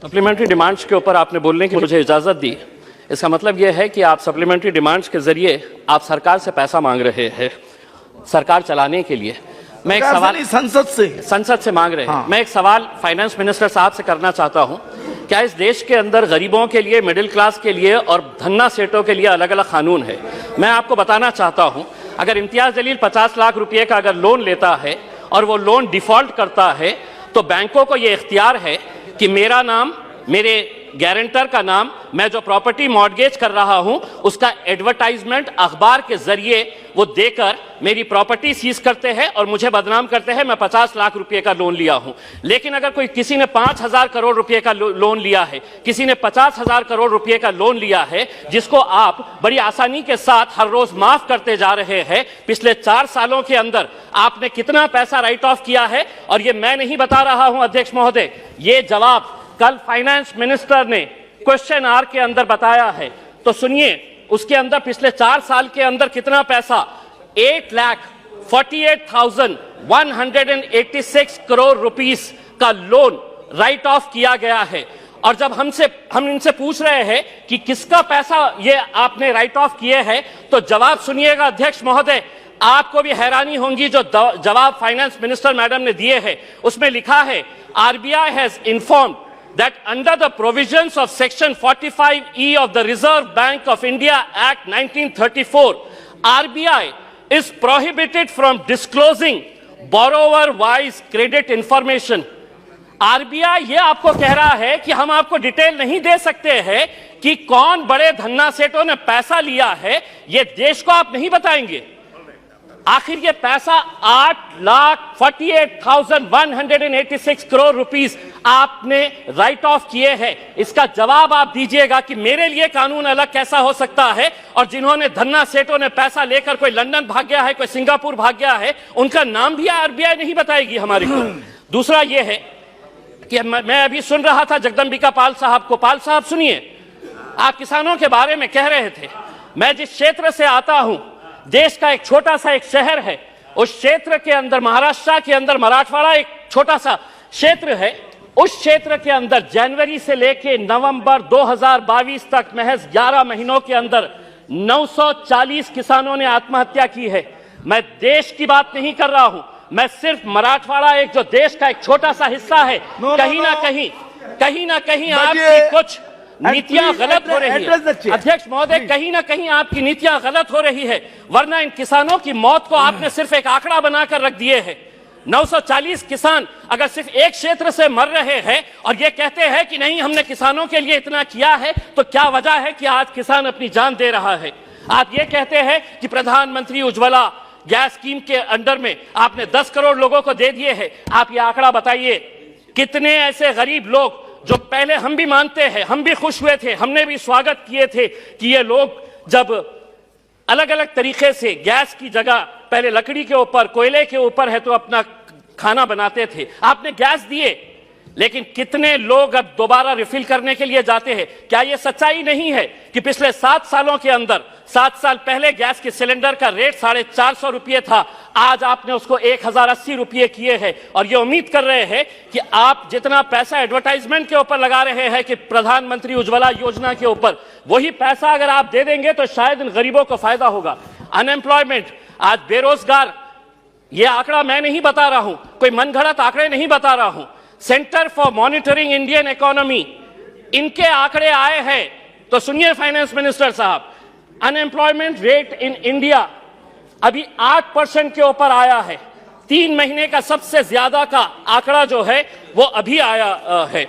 Supplementary demands के ऊपर आपने बोलने की मुझे इजाज़त दी, इसका मतलब यह है कि आप सप्लीमेंट्री डिमांड्स के जरिए आप सरकार से पैसा मांग रहे हैं सरकार चलाने के लिए। मैं एक सवाल संसद से मांग रहे हैं। मैं एक सवाल फाइनेंस मिनिस्टर साहब से करना चाहता हूं, क्या इस देश के अंदर गरीबों के लिए, मिडिल क्लास के लिए और धन्ना सेठों के लिए अलग अलग कानून है? मैं आपको बताना चाहता हूं, अगर इम्तियाज जलील 50 लाख रुपए का अगर लोन लेता है और वो लोन डिफॉल्ट करता है तो बैंकों को ये इख्तियार है कि मेरा नाम, मेरे गारंटर का नाम, मैं जो प्रॉपर्टी मॉर्गेज कर रहा हूं उसका एडवर्टाइजमेंट अखबार के जरिए वो देकर मेरी प्रॉपर्टी सीज करते हैं और मुझे बदनाम करते हैं मैं 50 लाख रुपए का लोन लिया हूं। लेकिन अगर कोई किसी ने 5,000 करोड़ रुपए का लोन लिया है, किसी ने 50,000 करोड़ रुपए का लोन लिया है, जिसको आप बड़ी आसानी के साथ हर रोज माफ करते जा रहे हैं, पिछले 4 सालों के अंदर आपने कितना पैसा राइट ऑफ किया है? और ये मैं नहीं बता रहा हूं अध्यक्ष महोदय, ये जवाब कल फाइनेंस मिनिस्टर ने क्वेश्चन आवर के अंदर बताया है। तो सुनिए, उसके अंदर पिछले 4 साल के अंदर कितना पैसा 8,48,186 करोड़ रुपीस का लोन राइट ऑफ किया गया है। और जब हम इनसे पूछ रहे हैं कि किसका पैसा ये आपने राइट ऑफ किए हैं, तो जवाब सुनिएगा अध्यक्ष महोदय, आपको भी हैरानी होगी जो जवाब फाइनेंस मिनिस्टर मैडम ने दिए हैं। उसमें लिखा है, RBI has informed that under the provisions of section 45E of the Reserve Bank of India Act 1934, RBI is prohibited from disclosing borrower-wise credit information. RBI ये आपको कह रहा है कि हम आपको डिटेल नहीं दे सकते हैं कि कौन बड़े धन्ना सेठों ने पैसा लिया है, ये देश को आप नहीं बताएंगे। आखिर ये पैसा 8,48,186 करोड़ रुपीस आपने राइट ऑफ किए हैं। इसका जवाब आप दीजिएगा कि मेरे लिए कानून अलग कैसा हो सकता है और जिन्होंने धन्ना सेठों ने पैसा लेकर कोई लंदन भाग गया है, कोई सिंगापुर भाग गया है, उनका नाम भी आरबीआई नहीं बताएगी हमारे को। दूसरा ये है कि मैं अभी सुन रहा था जगदम्बिका पाल साहब को। पाल साहब सुनिए, आप किसानों के बारे में कह रहे थे। मैं जिस क्षेत्र से आता हूं, देश का एक छोटा सा एक शहर है, उस क्षेत्र के अंदर, महाराष्ट्र के अंदर मराठवाड़ा एक छोटा सा क्षेत्र है, उस क्षेत्र के अंदर जनवरी से लेके नवंबर 2022 तक महज 11 महीनों के अंदर 940 किसानों ने आत्महत्या की है। मैं देश की बात नहीं कर रहा हूं, मैं सिर्फ मराठवाड़ा एक जो देश का एक छोटा सा हिस्सा है, कहीं ना कहीं आपकी कुछ नीतियां गलत हो रही है अध्यक्ष महोदय, कहीं ना कहीं आपकी नीतियां गलत हो रही है, वरना इन किसानों की मौत को आपने सिर्फ एक आंकड़ा बनाकर रख दिए हैं। 940 किसान अगर सिर्फ एक क्षेत्र से मर रहे हैं और ये कहते हैं कि नहीं हमने किसानों के लिए इतना किया है, तो क्या वजह है कि आज किसान अपनी जान दे रहा है? आप ये कहते हैं कि प्रधानमंत्री उज्ज्वला गैस स्कीम के अंडर में आपने 10 करोड़ लोगों को दे दिए हैं। आप ये आंकड़ा बताइए, कितने ऐसे गरीब लोग जो पहले हम भी मानते हैं, हम भी खुश हुए थे, हमने भी स्वागत किए थे कि ये लोग जब अलग अलग तरीके से गैस की जगह पहले लकड़ी के ऊपर, कोयले के ऊपर है तो अपना खाना बनाते थे, आपने गैस दिए, लेकिन कितने लोग अब दोबारा रिफिल करने के लिए जाते हैं? क्या यह सच्चाई नहीं है कि पिछले 7 सालों के अंदर, 7 साल पहले गैस के सिलेंडर का रेट 450 रुपये था, आज आपने उसको 1,080 रुपये किए हैं और ये उम्मीद कर रहे हैं कि आप जितना पैसा एडवर्टाइजमेंट के ऊपर लगा रहे हैं कि प्रधानमंत्री उज्ज्वला योजना के ऊपर, वही पैसा अगर आप दे देंगे तो शायद इन गरीबों को फायदा होगा। अनएम्प्लॉयमेंट, आज बेरोजगार, ये आंकड़ा मैं नहीं बता रहा हूं, कोई मनगढ़ंत आंकड़े नहीं बता रहा हूं, centre for monitoring Indian economy इनके आंकड़े आए हैं। तो सुनिए फाइनेंस मिनिस्टर साहब, अनएम्प्लॉयमेंट रेट इन इंडिया अभी 8% के ऊपर आया है। 3 महीने का सबसे ज्यादा का आंकड़ा जो है वो अभी आया है।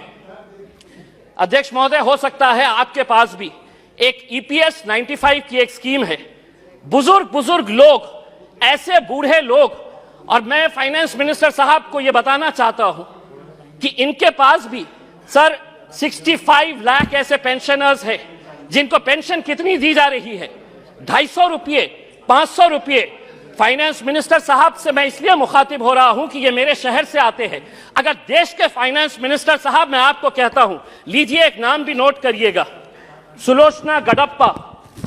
अध्यक्ष महोदय, हो सकता है आपके पास भी एक EPS 95 की एक स्कीम है। बुजुर्ग लोग, ऐसे बूढ़े लोग, और मैं फाइनेंस मिनिस्टर साहब को यह बताना चाहता हूं कि इनके पास भी सर 65 लाख ऐसे पेंशनर्स हैं जिनको पेंशन कितनी दी जा रही है? 250 रुपये, 500 रुपये। फाइनेंस मिनिस्टर साहब से मैं इसलिए मुखातिब हो रहा हूं कि ये मेरे शहर से आते हैं। अगर देश के फाइनेंस मिनिस्टर साहब, मैं आपको कहता हूं, लीजिए एक नाम भी नोट करिएगा, सुलोचना गडप्पा,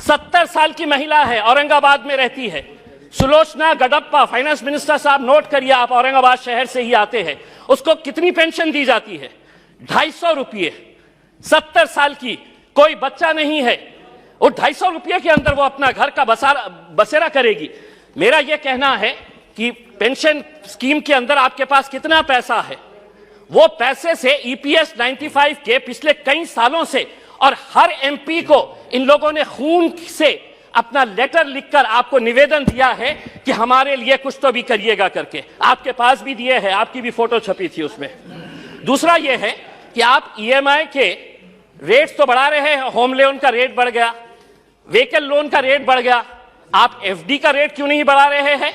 70 साल की महिला है, औरंगाबाद में रहती है। सुलोचना गडप्पा, फाइनेंस मिनिस्टर साहब नोट करिए, आप औरंगाबाद शहर से ही आते हैं। उसको कितनी पेंशन दी जाती है? 250 रुपये। 70 साल की, कोई बच्चा नहीं है, और 250 रुपये के अंदर वो अपना घर का बसेरा करेगी। मेरा यह कहना है कि पेंशन स्कीम के अंदर आपके पास कितना पैसा है, वो पैसे से ईपीएस 95 के पिछले कई सालों से, और हर एमपी को इन लोगों ने खून से अपना लेटर लिखकर आपको निवेदन दिया है कि हमारे लिए कुछ तो भी करिएगा करके, आपके पास भी दिए हैं, आपकी भी फोटो छपी थी उसमें। दूसरा यह है कि आप ईएमआई के रेट्स तो बढ़ा रहे हैं, होम लोन का रेट बढ़ गया, व्हीकल लोन का रेट बढ़ गया, आप एफडी का रेट क्यों नहीं बढ़ा रहे हैं?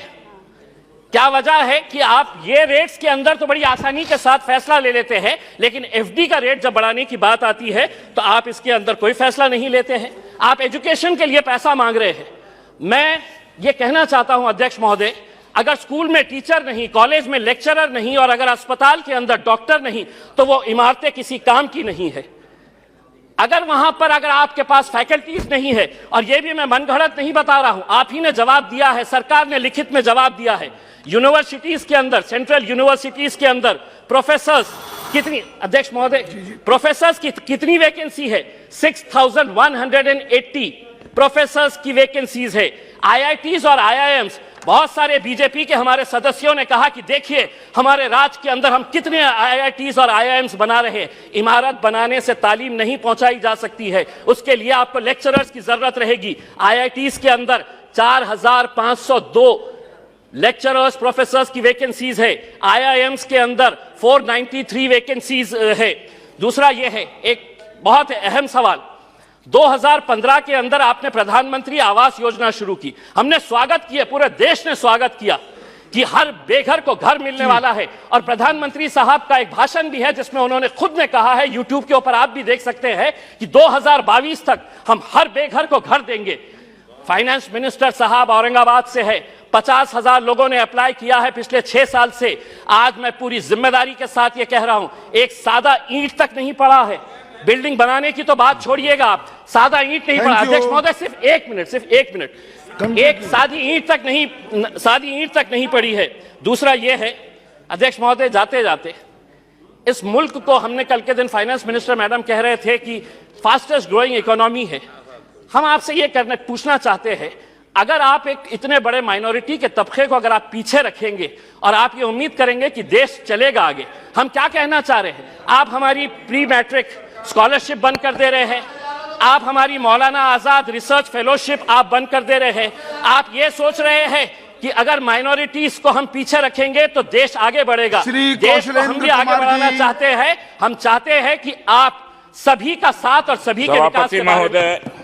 क्या वजह है कि आप ये रेट्स के अंदर तो बड़ी आसानी के साथ फैसला ले लेते हैं, लेकिन एफडी का रेट जब बढ़ाने की बात आती है तो आप इसके अंदर कोई फैसला नहीं लेते हैं। आप एजुकेशन के लिए पैसा मांग रहे हैं। मैं ये कहना चाहता हूं अध्यक्ष महोदय, अगर स्कूल में टीचर नहीं, कॉलेज में लेक्चरर नहीं, और अगर अस्पताल के अंदर डॉक्टर नहीं, तो वो इमारतें किसी काम की नहीं है। अगर वहां पर अगर आपके पास फैकल्टीज नहीं है, और ये भी मैं मनगढ़ंत नहीं बता रहा हूं, आप ही ने जवाब दिया है, सरकार ने लिखित में जवाब दिया है, यूनिवर्सिटीज के अंदर, सेंट्रल यूनिवर्सिटीज के अंदर प्रोफेसर्स कितनी, अध्यक्ष महोदय, प्रोफेसर्स की कितनी वैकेंसी है? 6180 प्रोफेसर्स की वैकेंसीज है। आईआईटीज और आईआईएम्स, बहुत सारे बीजेपी के हमारे सदस्यों ने कहा कि देखिए हमारे राज्य के अंदर हम कितने आईआईटीज और आईआईएम्स बना रहे हैं। इमारत बनाने से तालीम नहीं पहुंचाई जा सकती है, उसके लिए आपको लेक्चरर्स की जरूरत रहेगी। आईआईटीज के अंदर 4502 लेक्चरर्स प्रोफेसर्स की वैकेंसीज है, आईआईएम्स के अंदर 493 वैकेंसीज है। दूसरा यह है, एक बहुत अहम सवाल, 2015 के अंदर आपने प्रधानमंत्री आवास योजना शुरू की, हमने स्वागत किया, पूरे देश ने स्वागत किया कि हर बेघर को घर मिलने वाला है। और प्रधानमंत्री साहब का एक भाषण भी है जिसमें उन्होंने खुद ने कहा है, यूट्यूब के ऊपर आप भी देख सकते हैं, कि 2022 तक हम हर बेघर को घर देंगे। फाइनेंस मिनिस्टर साहब औरंगाबाद से है, 50,000 लोगों ने अप्लाई किया है पिछले 6 साल से। आज मैं पूरी जिम्मेदारी के साथ ये कह रहा हूं, एक सादा ईंट तक नहीं पड़ा है। बिल्डिंग बनाने की तो बात छोड़िएगा आप, सादा ईंट नहीं पड़ा। अध्यक्ष महोदय सिर्फ एक मिनट, एक सादी ईंट तक नहीं पड़ी है। दूसरा यह है अध्यक्ष महोदय, जाते जाते इस मुल्क को, हमने कल के दिन फाइनेंस मिनिस्टर मैडम कह रहे थे कि फास्टेस्ट ग्रोइंग इकोनॉमी है, हम आपसे ये पूछना चाहते हैं, अगर आप एक इतने बड़े माइनॉरिटी के तबके को अगर आप पीछे रखेंगे और आप ये उम्मीद करेंगे कि देश चलेगा आगे, हम क्या कहना चाह रहे हैं? आप हमारी प्री मैट्रिक स्कॉलरशिप बंद कर दे रहे हैं, आप हमारी मौलाना आजाद रिसर्च फेलोशिप आप बंद कर दे रहे हैं। आप ये सोच रहे हैं कि अगर माइनॉरिटीज को हम पीछे रखेंगे तो देश आगे बढ़ेगा। देश को हम भी आगे बढ़ाना चाहते हैं। हम चाहते हैं कि आप सभी का साथ और सभी के विकास के बारे में